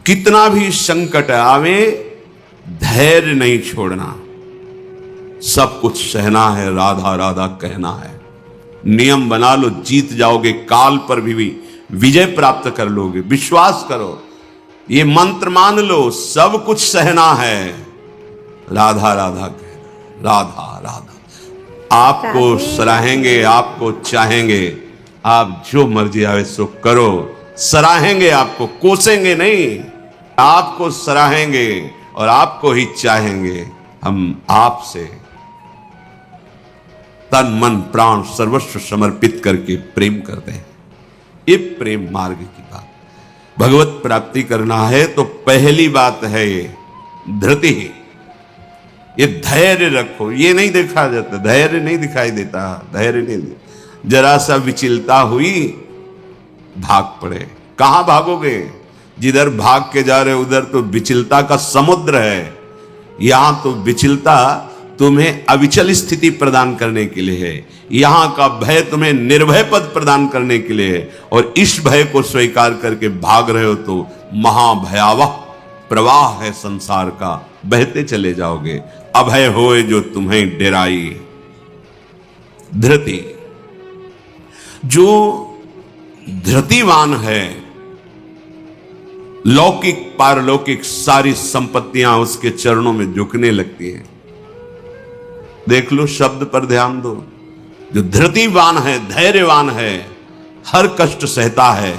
कितना भी संकट आवे धैर्य नहीं छोड़ना, सब कुछ सहना है, राधा राधा कहना है। नियम बना लो, जीत जाओगे, काल पर भी विजय प्राप्त कर लोगे। विश्वास करो, ये मंत्र मान लो, सब कुछ सहना है, राधा राधा कहना, राधा राधा। आपको सराहेंगे, आपको चाहेंगे, आप जो मर्जी आवे सो करो। सराहेंगे आपको, कोसेंगे नहीं, आपको सराहेंगे और आपको ही चाहेंगे। हम आपसे तन मन प्राण सर्वस्व समर्पित करके प्रेम करते हैं। ये प्रेम मार्ग की बात। भगवत प्राप्ति करना है तो पहली बात है ये धृति, ये धैर्य रखो। ये नहीं देखा जाता, धैर्य नहीं दिखाई देता, धैर्य नहीं। जरा सा विचलता हुई भाग पड़े। कहां भागोगे? जिधर भाग के जा रहे उधर तो विचलता का समुद्र है। यहां तो विचलता तुम्हें अविचल स्थिति प्रदान करने के लिए है। यहां का भय तुम्हें निर्भय पद प्रदान करने के लिए है। और इस भय को स्वीकार करके भाग रहे हो तो महाभयावह प्रवाह है संसार का, बहते चले जाओगे। अभय होए जो तुम्हें डेराई। धृति, जो धृतिवान है, लौकिक पारलौकिक सारी संपत्तियां उसके चरणों में झुकने लगती हैं। देख लो, शब्द पर ध्यान दो। जो धृतिवान है, धैर्यवान है, हर कष्ट सहता है,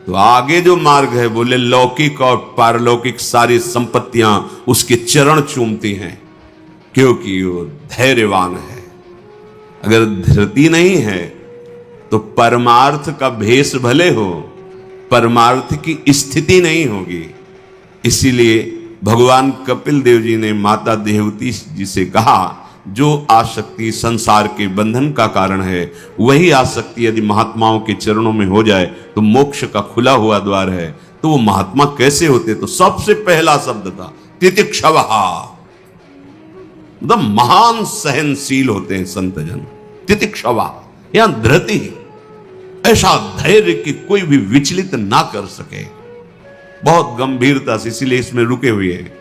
तो आगे जो मार्ग है बोले लौकिक और पारलौकिक सारी संपत्तियां उसके चरण चूमती हैं, क्योंकि वो धैर्यवान है। अगर धृति नहीं है तो परमार्थ का भेष भले हो, परमार्थ की स्थिति नहीं होगी। इसीलिए भगवान कपिल देव जी ने माता देवती जी से कहा, जो आसक्ति संसार के बंधन का कारण है, वही आसक्ति यदि महात्माओं के चरणों में हो जाए तो मोक्ष का खुला हुआ द्वार है। तो वो महात्मा कैसे होते? तो सबसे पहला शब्द था तितिक्षवः। मतलब महान सहनशील होते हैं संतजन। तितिक्षवः, यहां धृति, ऐसा धैर्य कि कोई भी विचलित ना कर सके। बहुत गंभीरता से, इसीलिए इसमें रुके हुए हैं,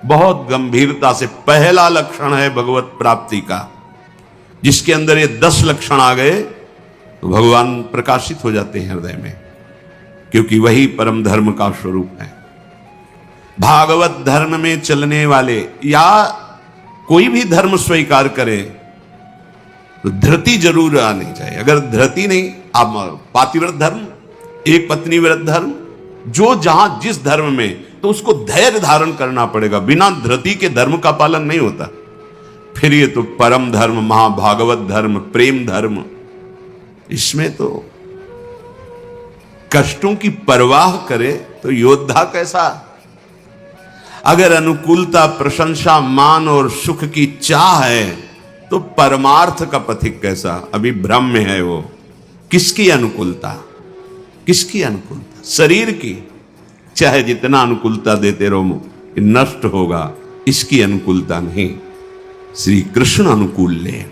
बहुत गंभीरता से। पहला लक्षण है भगवत प्राप्ति का। जिसके अंदर ये 10 लक्षण आ गए तो भगवान प्रकाशित हो जाते हैं हृदय में, क्योंकि वही परम धर्म का स्वरूप है। भागवत धर्म में चलने वाले या कोई भी धर्म स्वीकार करे तो धृति जरूर आनी चाहिए। अगर धृति नहीं, आप पातिव्रत धर्म, एक पत्नी व्रत धर्म, जो जहां जिस धर्म में, तो उसको धैर्य धारण करना पड़ेगा। बिना धृति के धर्म का पालन नहीं होता। फिर ये तो परम धर्म, महाभागवत धर्म, प्रेम धर्म, इसमें तो कष्टों की परवाह करे तो योद्धा कैसा। अगर अनुकूलता, प्रशंसा, मान और सुख की चाह है तो परमार्थ का पथिक कैसा। अभी भ्रम में है वो। किसकी अनुकूलता? किसकी अनुकूलता? शरीर की। चाहे जितना अनुकूलता देते रहो, नष्ट होगा। इसकी अनुकूलता नहीं, श्री कृष्ण अनुकूल ले।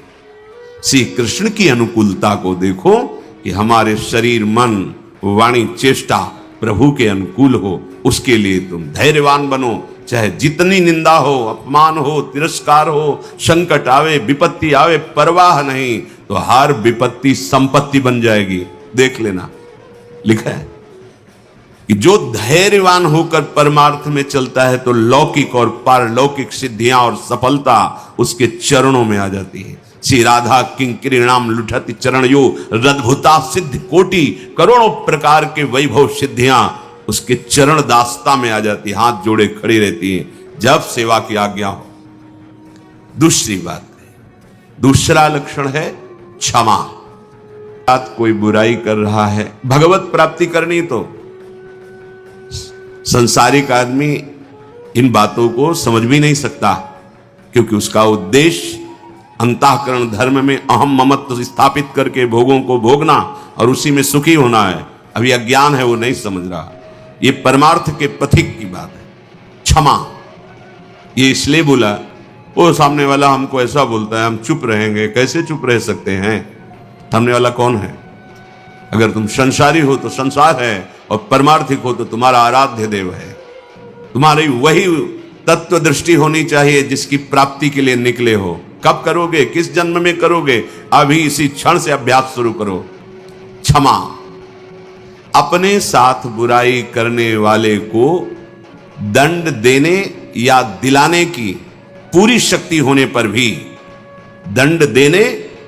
श्री कृष्ण की अनुकूलता को देखो कि हमारे शरीर, मन, वाणी, चेष्टा प्रभु के अनुकूल हो। उसके लिए तुम धैर्यवान बनो। चाहे जितनी निंदा हो, अपमान हो, तिरस्कार हो, संकट आवे, विपत्ति आवे, परवाह नहीं। तो हर विपत्ति संपत्ति बन जाएगी। देख लेना, लिखा है कि जो धैर्यवान होकर परमार्थ में चलता है तो लौकिक और पारलौकिक सिद्धियां और सफलता उसके चरणों में आ जाती है। श्री राधा किंकरीणाम लुठति चरणयो रद्भुता सिद्ध कोटि। करोड़ों प्रकार के वैभव सिद्धियां उसके चरण दास्ता में आ जाती, हाथ जोड़े खड़ी रहती हैं जब सेवा की आज्ञा हो। दूसरी बात है, दूसरा लक्षण है क्षमा। कोई बुराई कर रहा है, भगवत प्राप्ति करनी तो संसारिक आदमी इन बातों को समझ भी नहीं सकता, क्योंकि उसका उद्देश्य अंतःकरण धर्म में अहम ममत्व स्थापित करके भोगों को भोगना और उसी में सुखी होना है। अभी अज्ञान है, वो नहीं समझ रहा। ये परमार्थ के पथिक की बात है। क्षमा, ये इसलिए बोला, वो सामने वाला हमको ऐसा बोलता है, हम चुप रहेंगे। कैसे चुप रह सकते हैं? सामने वाला कौन है? अगर तुम संसारी हो तो संसार है, और परमार्थिक हो तो तुम्हारा आराध्य देव है। तुम्हारी वही तत्व दृष्टि होनी चाहिए जिसकी प्राप्ति के लिए निकले हो। कब करोगे, किस जन्म में करोगे? अभी इसी क्षण से अभ्यास शुरू करो। क्षमा, अपने साथ बुराई करने वाले को दंड देने या दिलाने की पूरी शक्ति होने पर भी, दंड देने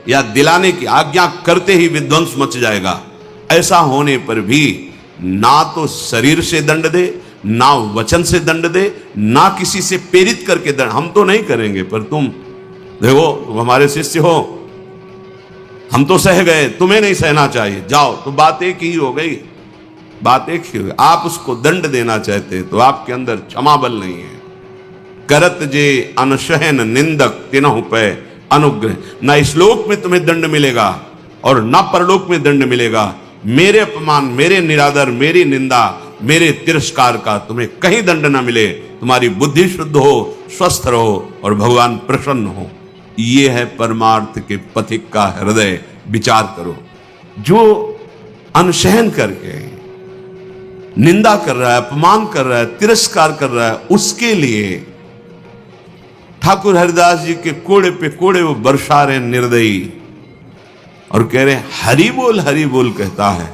या दिलाने की आज्ञा करते ही विध्वंस मच जाएगा, ऐसा होने पर भी ना तो शरीर से दंड दे, ना वचन से दंड दे, ना किसी से प्रेरित करके दंड। हम तो नहीं करेंगे, पर तुम देखो, तुम हमारे शिष्य हो, हम तो सह गए, तुम्हें नहीं सहना चाहिए, जाओ। तो बात एक ही हो गई, बात एक ही हो गई। आप उसको दंड देना चाहते तो आपके अंदर क्षमा बल नहीं है। करत जे अनशहन निंदक तिनहु पे अनुग्रह। ना इस लोक में तुम्हें दंड मिलेगा और ना परलोक में दंड मिलेगा। मेरे अपमान, मेरे निरादर, मेरी निंदा, मेरे तिरस्कार का तुम्हें कहीं दंड ना मिले। तुम्हारी बुद्धि शुद्ध हो, स्वस्थ रहो और भगवान प्रसन्न हो। ये है परमार्थ के पथिक का हृदय। विचार करो, जो अनशहन करके निंदा कर रहा है, अपमान कर रहा है, तिरस्कार कर रहा है, उसके लिए ठाकुर हरिदास जी के कोड़े पे कोड़े वो बरसा रहे निर्दयी और कह रहे हरि बोल कहता है।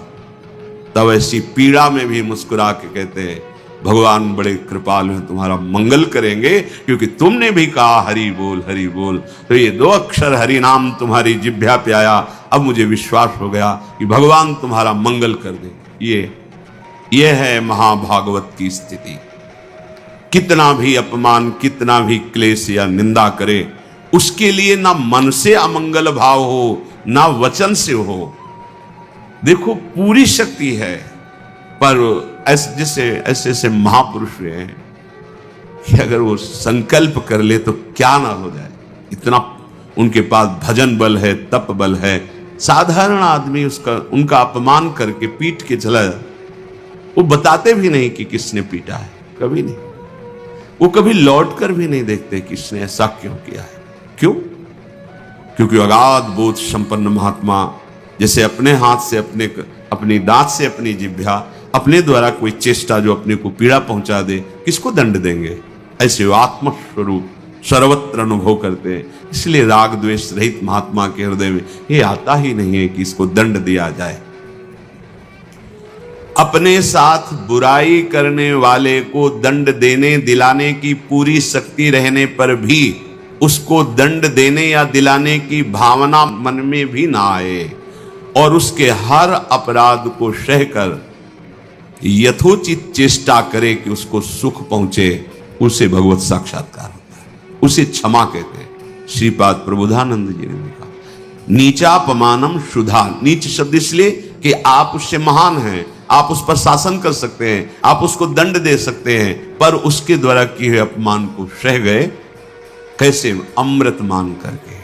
तब ऐसी पीड़ा में भी मुस्कुरा के कहते हैं भगवान बड़े कृपालु हैं, तुम्हारा मंगल करेंगे, क्योंकि तुमने भी कहा हरि बोल। तो ये 2 अक्षर हरि नाम तुम्हारी जिह्वा पे आया। अब मुझे विश्वास हो गया कि भगवान तुम्हारा मंगल कर दे। ये है महाभागवत की स्थिति। कितना भी अपमान, कितना भी क्लेश या निंदा करे, उसके लिए ना मन से अमंगल भाव हो, ना वचन से हो। देखो, पूरी शक्ति है, पर ऐसे ऐसे महापुरुष हैं कि अगर वो संकल्प कर ले तो क्या ना हो जाए। इतना उनके पास भजन बल है, तप बल है। साधारण आदमी उनका अपमान करके पीट के चला जाए, वो बताते भी नहीं कि किसने पीटा है, कभी नहीं। वो कभी लौट कर भी नहीं देखते किसने ऐसा क्यों किया है। क्यों? क्योंकि अगाध बोध संपन्न महात्मा जैसे अपने हाथ से, अपनी दांत से अपनी जिह्वा, अपने द्वारा कोई चेष्टा जो अपने को पीड़ा पहुंचा दे, किसको दंड देंगे? ऐसे आत्मस्वरूप सर्वत्र अनुभव करते हैं। इसलिए राग द्वेष रहित महात्मा के हृदय में ये आता ही नहीं है कि इसको दंड दिया जाए। अपने साथ बुराई करने वाले को दंड देने दिलाने की पूरी शक्ति रहने पर भी उसको दंड देने या दिलाने की भावना मन में भी ना आए और उसके हर अपराध को सहकर यथोचित चेष्टा करे कि उसको सुख पहुंचे, उसे भगवत साक्षात्कार होता है। उसे क्षमा कहते हैं। श्रीपाद प्रबोधानंद जी ने कहा, नीचापमानम शुद्धा। नीच शब्द इसलिए कि आप उससे महान हैं, आप उस पर शासन कर सकते हैं, आप उसको दंड दे सकते हैं, पर उसके द्वारा किए हुए अपमान को सह गए। कैसे? अमृत मान करके।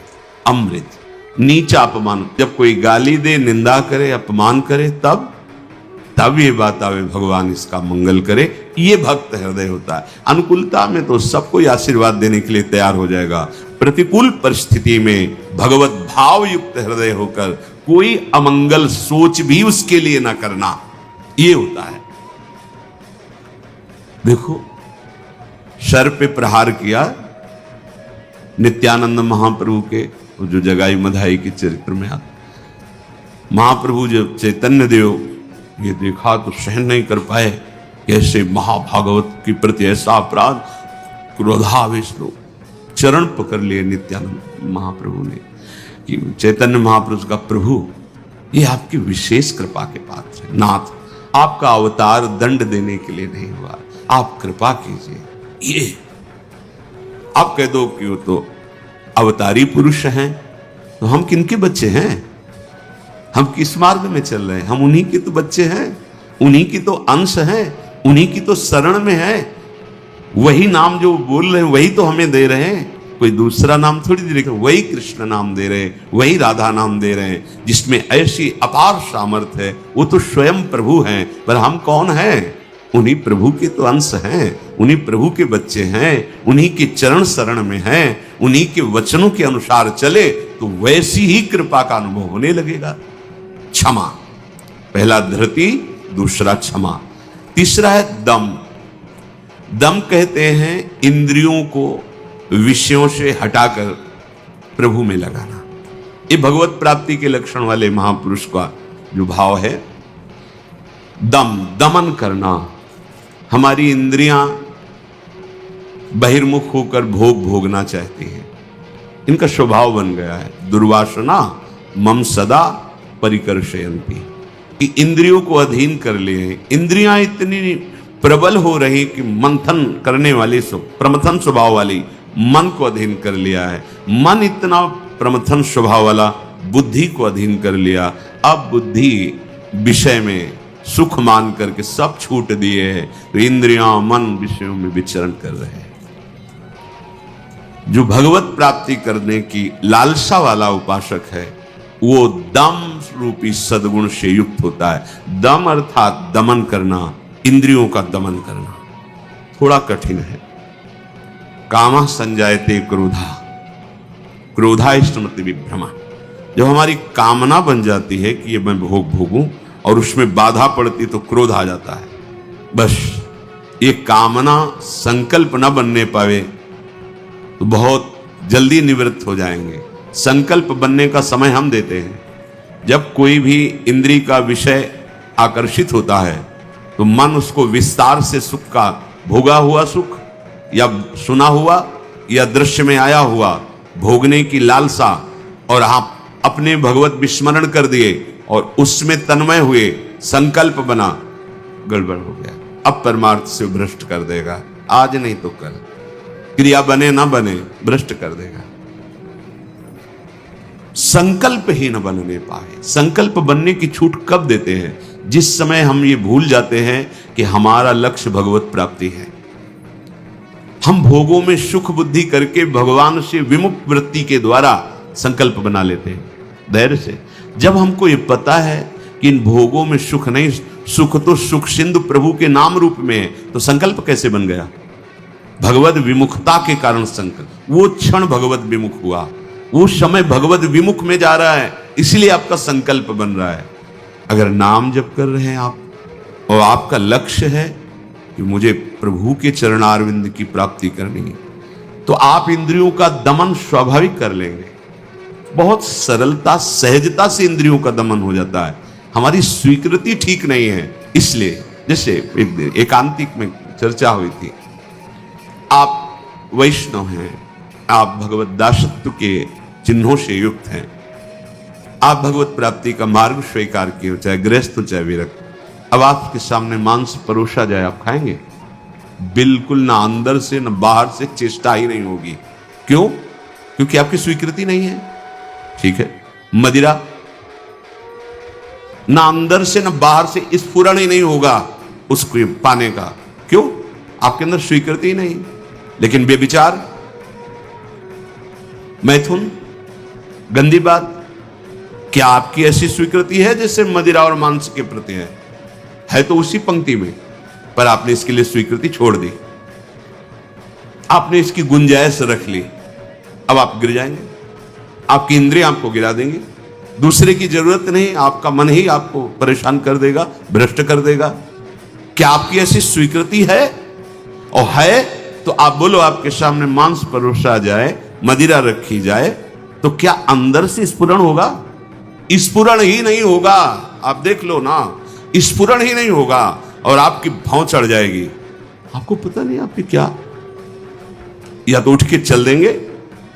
अमृत, नीचा अपमान। जब कोई गाली दे, निंदा करे, अपमान करे, तब ये बात आवे भगवान इसका मंगल करे। ये भक्त हृदय होता है। अनुकूलता में तो सबको आशीर्वाद देने के लिए तैयार हो जाएगा। प्रतिकूल परिस्थिति में भगवत भाव युक्त हृदय होकर कोई अमंगल सोच भी उसके लिए न करना, ये होता है। देखो, सर पे प्रहार किया नित्यानंद महाप्रभु के, जो जगाई मधाई के चरित्र में आता। महाप्रभु जब चैतन्य देव ये देखा तो सहन नहीं कर पाए, कैसे महाभागवत के प्रति ऐसा अपराध, क्रोधावेश लोग चरण पकड़ लिए नित्यानंद महाप्रभु ने कि चैतन्य महाप्रभु का, प्रभु ये आपकी विशेष कृपा के पात्र है। नाथ, आपका अवतार दंड देने के लिए नहीं हुआ, आप कृपा कीजिए। ये आप कह दो कि वो तो अवतारी पुरुष हैं, तो हम किनके बच्चे हैं? हम किस मार्ग में चल रहे हैं? हम उन्हीं के तो बच्चे हैं, उन्हीं की तो अंश हैं, उन्हीं की तो शरण में है। वही नाम जो बोल रहे हैं वही तो हमें दे रहे हैं, कोई दूसरा नाम थोड़ी दे रहे। वही कृष्ण नाम दे रहे हैं, वही राधा नाम दे रहे हैं, जिसमें ऐसी अपार सामर्थ्य है। वो तो स्वयं प्रभु हैं, पर हम कौन हैं? उन्हीं प्रभु के तो अंश हैं, उन्हीं प्रभु के बच्चे हैं, उन्हीं के चरण शरण में हैं। उन्हीं के वचनों के अनुसार चले तो वैसी ही कृपा का अनुभव होने लगेगा। क्षमा, पहला धृति, दूसरा क्षमा, तीसरा है दम। दम कहते हैं इंद्रियों को विषयों से हटाकर प्रभु में लगाना। ये भगवत प्राप्ति के लक्षण वाले महापुरुष का जो भाव है, दमन करना। हमारी इंद्रियां बहिर्मुख होकर भोग भोगना चाहती हैं, इनका स्वभाव बन गया है। दुर्वासना मम सदा परिकर्षयन्ति, कि इंद्रियों को अधीन कर लिए। इंद्रियां इतनी प्रबल हो रही कि मंथन करने वाली, प्रमथन स्वभाव वाली मन को अधीन कर लिया है। मन इतना प्रमथन स्वभाव वाला बुद्धि को अधीन कर लिया। अब बुद्धि विषय में सुख मान करके सब छूट दिए हैं, तो इंद्रियां मन विषयों में विचरण कर रहे हैं। जो भगवत प्राप्ति करने की लालसा वाला उपासक है, वो दम रूपी सद्गुण से युक्त होता है। दम अर्थात दमन करना, इंद्रियों का दमन करना थोड़ा कठिन है। कामः संजायते क्रोधा, क्रोधा स्मृति विभ्रमा। जब हमारी कामना बन जाती है कि ये मैं भोग भोगूं और उसमें बाधा पड़ती तो क्रोध आ जाता है। बस ये कामना संकल्प न बनने पावे तो बहुत जल्दी निवृत्त हो जाएंगे। संकल्प बनने का समय हम देते हैं। जब कोई भी इंद्रिय का विषय आकर्षित होता है तो मन उसको विस्तार से सुख का, भोगा हुआ सुख या सुना हुआ या दृश्य में आया हुआ भोगने की लालसा, और आप अपने भगवत विस्मरण कर दिए और उसमें तन्मय हुए, संकल्प बना, गड़बड़ हो गया। अब परमार्थ से भ्रष्ट कर देगा, आज नहीं तो कल। क्रिया बने ना बने भ्रष्ट कर देगा। संकल्प ही न बनने पाए। संकल्प बनने की छूट कब देते हैं? जिस समय हम ये भूल जाते हैं कि हमारा लक्ष्य भगवत प्राप्ति है। हम भोगों में सुख बुद्धि करके भगवान से विमुख वृत्ति के द्वारा संकल्प बना लेते हैं धैर्य से। जब हमको ये पता है कि इन भोगों में सुख नहीं, सुख तो सुख सिंधु प्रभु के नाम रूप में है, तो संकल्प कैसे बन गया? भगवत विमुखता के कारण संकल्प। वो क्षण भगवत विमुख हुआ, वो समय भगवत विमुख में जा रहा है, इसलिए आपका संकल्प बन रहा है। अगर नाम जप कर रहे हैं आप और आपका लक्ष्य है कि मुझे प्रभु के चरणारविंद की प्राप्ति करनी है, तो आप इंद्रियों का दमन स्वाभाविक कर लेंगे। बहुत सरलता सहजता से इंद्रियों का दमन हो जाता है। हमारी स्वीकृति ठीक नहीं है, इसलिए जैसे एकांतिक में चर्चा हुई थी, आप वैष्णव हैं, आप भगवत दासत्व के चिन्हों से युक्त हैं, आप भगवत प्राप्ति का मार्ग स्वीकार किए, चाहे गृहस्थ हो चाहे विरक्त। अब आपके सामने मांस परोसा जाए, आप खाएंगे? बिल्कुल ना, अंदर से ना बाहर से चेष्टा ही नहीं होगी। क्यों? क्योंकि आपकी स्वीकृति नहीं है। ठीक है, मदिरा ना अंदर से ना बाहर से स्फुरण ही नहीं होगा उसको पाने का। क्यों? आपके अंदर स्वीकृति ही नहीं। लेकिन बेविचार, मैथुन, गंदी बात, क्या आपकी ऐसी स्वीकृति है जैसे मदिरा और मांस के प्रति है तो उसी पंक्ति में, पर आपने इसके लिए स्वीकृति छोड़ दी, आपने इसकी गुंजाइश रख ली। अब आप गिर जाएंगे, आपकी इंद्रियां आपको गिरा देंगी। दूसरे की जरूरत नहीं, आपका मन ही आपको परेशान कर देगा, भ्रष्ट कर देगा। क्या आपकी ऐसी स्वीकृति है? और है तो आप बोलो, आपके सामने मांस परोसा जाए, मदिरा रखी जाए, तो क्या अंदर से स्फुरण होगा? स्फुरण ही नहीं होगा। आप देख लो ना, स्फुरण ही नहीं होगा और आपकी भौं चढ़ जाएगी। आपको पता नहीं आपकी क्या, या तो उठ के चल देंगे,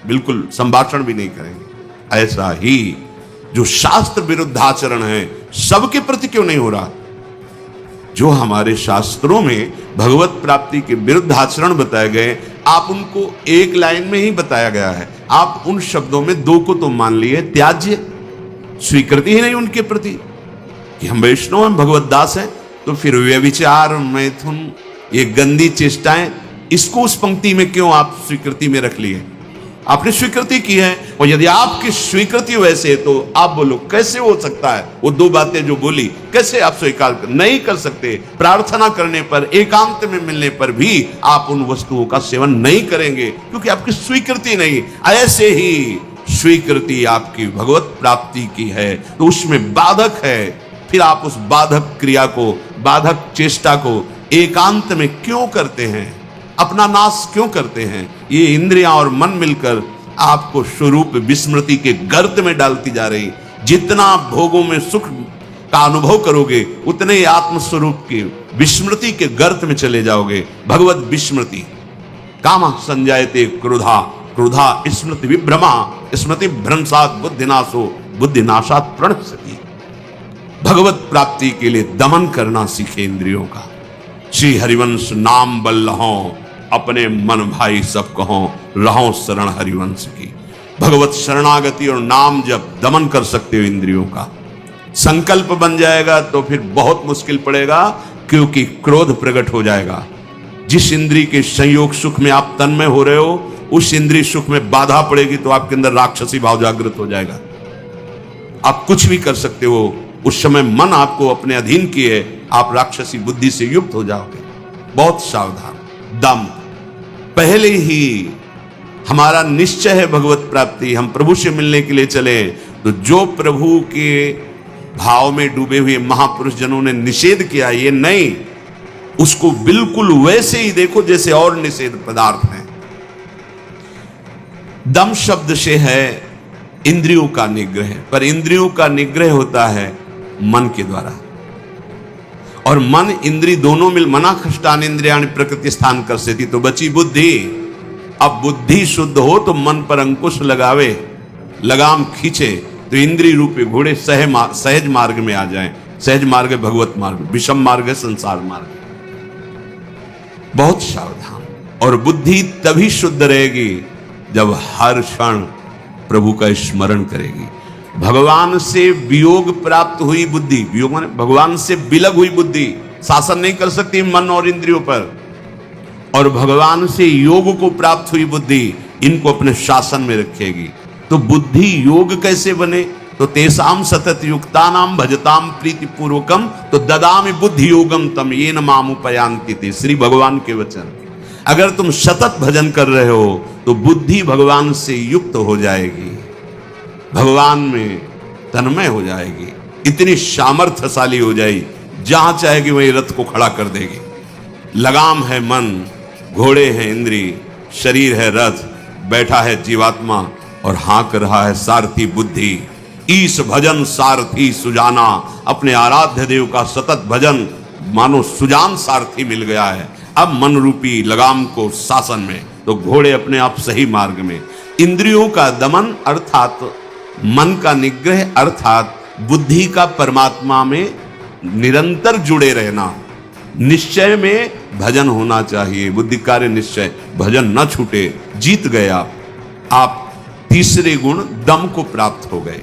बिल्कुल संभाषण भी नहीं करेंगे। ऐसा ही जो शास्त्र विरुद्ध आचरण है, सबके प्रति क्यों नहीं हो रहा? जो हमारे शास्त्रों में भगवत प्राप्ति के विरुद्ध आचरण बताए गए, आप उनको एक लाइन में ही बताया गया है। आप उन शब्दों में दो को तो मान लिए त्याज्य, स्वीकृति ही नहीं उनके प्रति कि हम वैष्णव हैं, भगवत दास हैं। तो फिर व्यभिचार, मैथुन, ये गंदी चेष्टाएं, इसको उस पंक्ति में क्यों आप स्वीकृति में रख लिए? आपने स्वीकृति की है, और यदि आपकी स्वीकृति वैसे है तो आप बोलो, कैसे हो सकता है? वो दो बातें जो बोली, कैसे आप स्वीकार नहीं कर सकते? प्रार्थना करने पर, एकांत में मिलने पर भी आप उन वस्तुओं का सेवन नहीं करेंगे, क्योंकि आपकी स्वीकृति नहीं। ऐसे ही स्वीकृति आपकी भगवत प्राप्ति की है तो उसमें बाधक है, फिर आप उस बाधक क्रिया को, बाधक चेष्टा को एकांत में क्यों करते हैं? अपना नाश क्यों करते हैं? ये इंद्रियां और मन मिलकर आपको स्वरूप विस्मृति के गर्त में डालती जा रही। जितना भोगों में सुख का अनुभव करोगे उतने ही आत्मस्वरूप की विस्मृति के गर्त में चले जाओगे। भगवत विस्मृति। कामा संजायते क्रोधा, क्रोधा स्मृति विभ्रमा, स्मृति भ्रंशात बुद्धिनाशो, बुद्धिनाशात प्रणश्यति। भगवत प्राप्ति के लिए दमन करना सीखे इंद्रियों का। श्री हरिवंश नाम बल लहो, अपने मन भाई सब कहो, रहो शरण हरिवंश की। भगवत शरणागति और नाम जब दमन कर सकते हो इंद्रियों का, संकल्प बन जाएगा तो फिर बहुत मुश्किल पड़ेगा, क्योंकि क्रोध प्रकट हो जाएगा। जिस इंद्रिय के संयोग सुख में आप तन्मय हो रहे हो, उस इंद्रिय सुख में बाधा पड़ेगी तो आपके अंदर राक्षसी भाव जागृत हो जाएगा। आप कुछ भी कर सकते हो, उस समय मन आपको अपने अधीन किए, आप राक्षसी बुद्धि से युक्त हो जाओगे। बहुत सावधान। दम। पहले ही हमारा निश्चय है भगवत प्राप्ति, हम प्रभु से मिलने के लिए चले, तो जो प्रभु के भाव में डूबे हुए महापुरुष जनों ने निषेध किया, ये नहीं, उसको बिल्कुल वैसे ही देखो जैसे और निषेध पदार्थ हैं। दम शब्द से है इंद्रियों का निग्रह, पर इंद्रियों का निग्रह होता है मन के द्वारा, और मन इंद्री दोनों मिल मना खष्टान इंद्रियाणि प्रकृति स्थान कर सेती, तो बची बुद्धि। अब बुद्धि शुद्ध हो तो मन पर अंकुश लगावे, लगाम खींचे, तो इंद्रिय रूपी घोड़े सहज मार्ग में आ जाएं। सहज मार्ग है भगवत मार्ग, विषम मार्ग है संसार मार्ग। बहुत सावधान। और बुद्धि तभी शुद्ध रहेगी जब हर क्षण प्रभु का स्मरण करेगी। भगवान से वियोग प्राप्त हुई बुद्धि, वियोग माने भगवान से विलग हुई बुद्धि शासन नहीं कर सकती मन और इंद्रियों पर, और भगवान से योग को प्राप्त हुई बुद्धि इनको अपने शासन में रखेगी। तो बुद्धि योग कैसे बने? तो तेसाम सतत युक्तानाम भजताम प्रीति पूर्वकम, तो ददामि बुद्धि योगम तम येन माम उपयान्ति ते। श्री भगवान के वचन। अगर तुम सतत भजन कर रहे हो तो बुद्धि भगवान से युक्त हो जाएगी, भगवान में तन्मय हो जाएगी, इतनी सामर्थ्यशाली हो जाएगी, जहां चाहेगी वहीं रथ को खड़ा कर देगी। लगाम है मन, घोड़े हैं इंद्रिय, शरीर है रथ, बैठा है जीवात्मा और हाँक रहा है सारथी बुद्धि। ईश भजन सारथी सुजाना, अपने आराध्य देव का सतत भजन मानो सुजान सारथी मिल गया है। अब मन रूपी लगाम को शासन में, तो घोड़े अपने आप सही मार्ग में। इंद्रियों का दमन अर्थात मन का निग्रह, अर्थात बुद्धि का परमात्मा में निरंतर जुड़े रहना। निश्चय में भजन होना चाहिए, बुद्धि कार्य निश्चय, भजन न छूटे। जीत गए आप तीसरे गुण दम को प्राप्त हो गए।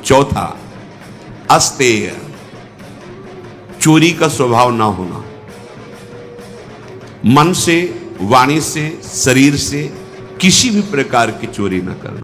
चौथा अस्तेय, चोरी का स्वभाव ना होना। मन से, वाणी से, शरीर से किसी भी प्रकार की चोरी न करना।